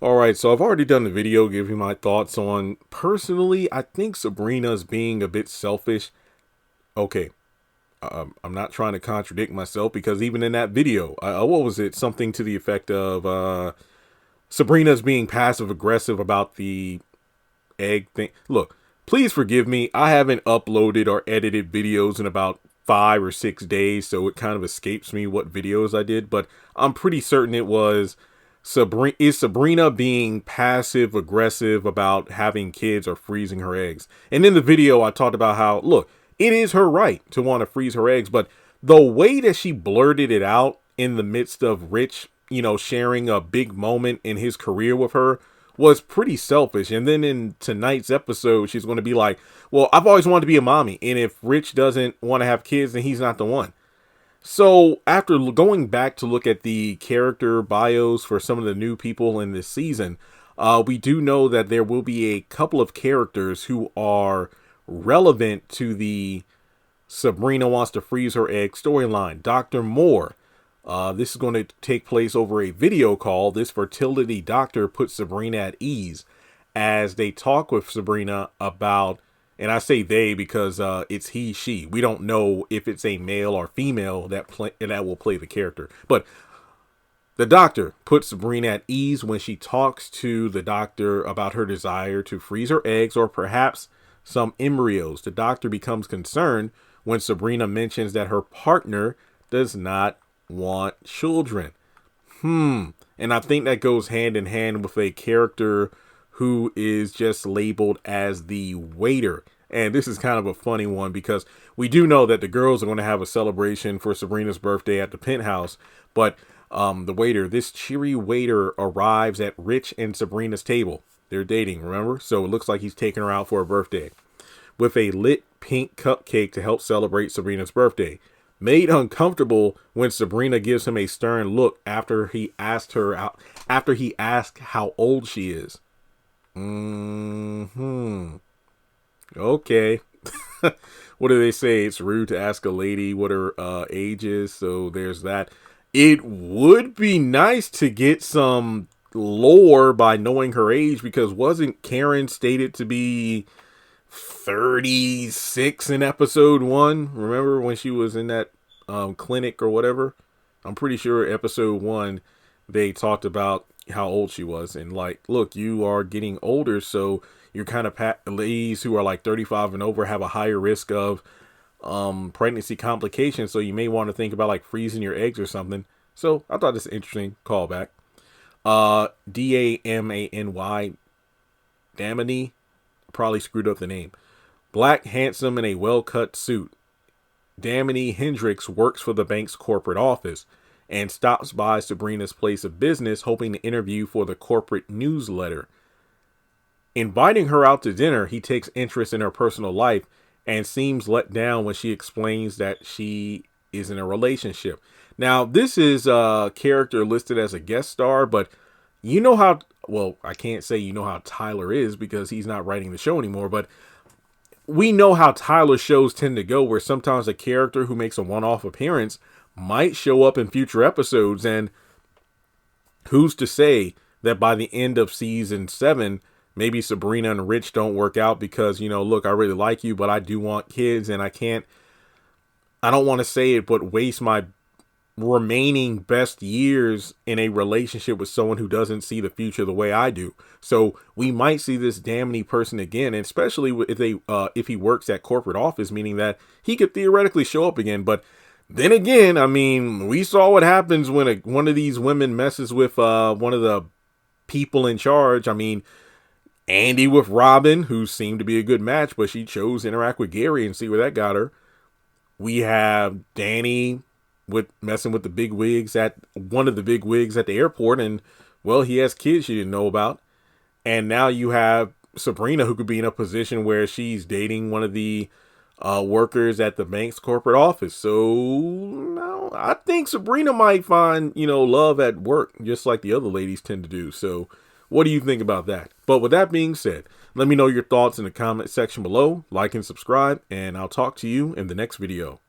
All right, so I've already done the video giving my thoughts on personally, I think Sabrina's being a bit selfish. Okay, I'm not trying to contradict myself because even in that video, what was it? Something to the effect of Sabrina's being passive aggressive about the egg thing. Look, please forgive me. I haven't uploaded or edited videos in about 5 or 6 days, so it kind of escapes me what videos I did, but I'm pretty certain it was Sabrina being passive aggressive about having kids or freezing her eggs. And in the video, I talked about how, look, it is her right to want to freeze her eggs, but the way that she blurted it out in the midst of Rich, sharing a big moment in his career with her was pretty selfish. And then in tonight's episode, she's going to be like, well, I've always wanted to be a mommy. And if Rich doesn't want to have kids, then he's not the one. So after going back to look at the character bios for some of the new people in this season, we do know that there will be a couple of characters who are relevant to the Sabrina wants to freeze her egg storyline. Dr. Moore. This is going to take place over a video call. This fertility doctor puts Sabrina at ease as they talk with Sabrina about, and I say they because it's he, she. We don't know if it's a male or female that will play the character. But the doctor puts Sabrina at ease when she talks to the doctor about her desire to freeze her eggs or perhaps some embryos. The doctor becomes concerned when Sabrina mentions that her partner does not want children. And I think that goes hand in hand with a character who is just labeled as the waiter. And this is kind of a funny one because we do know that the girls are going to have a celebration for Sabrina's birthday at the penthouse. But this cheery waiter arrives at Rich and Sabrina's table. They're dating, remember? So it looks like he's taking her out for her birthday with a lit pink cupcake to help celebrate Sabrina's birthday. Made uncomfortable when Sabrina gives him a stern look after he asked how old she is. Okay. What do they say? It's rude to ask a lady what her age is, so there's that. It would be nice to get some lore by knowing her age, because wasn't Karen stated to be 36 in episode 1? Remember when she was in that clinic or whatever? I'm pretty sure episode 1 they talked about how old she was, and like, look, you are getting older, so you're kind of ladies who are like 35 and over have a higher risk of pregnancy complications, so you may want to think about like freezing your eggs or something. So I thought this was an interesting callback. Damany, Damany, probably screwed up the name. Black, handsome, in a well-cut suit. Damany Hendricks works for the bank's corporate office and stops by Sabrina's place of business hoping to interview for the corporate newsletter. Inviting her out to dinner, he takes interest in her personal life and seems let down when she explains that she is in a relationship. Now, this is a character listed as a guest star, but you know how, well, I can't say you know how Tyler is because he's not writing the show anymore, but we know how Tyler shows tend to go, where sometimes a character who makes a one-off appearance might show up in future episodes, and who's to say that by the end of season 7, maybe Sabrina and Rich don't work out because, look, I really like you, but I do want kids, and I don't want to say it, but waste my remaining best years in a relationship with someone who doesn't see the future the way I do. So we might see this Damny person again, and especially if he works at corporate office, meaning that he could theoretically show up again. But then again, I mean, we saw what happens when one of these women messes with one of the people in charge. I mean, Andy with Robin, who seemed to be a good match, but she chose to interact with Gary and see where that got her. We have Danny messing with the big wigs at one of the big wigs at the airport, and well, he has kids she didn't know about. And now you have Sabrina, who could be in a position where she's dating one of the workers at the bank's corporate office. So no, I think Sabrina might find, love at work, just like the other ladies tend to do. So what do you think about that? But with that being said, let me know your thoughts in the comment section below. Like and subscribe, and I'll talk to you in the next video.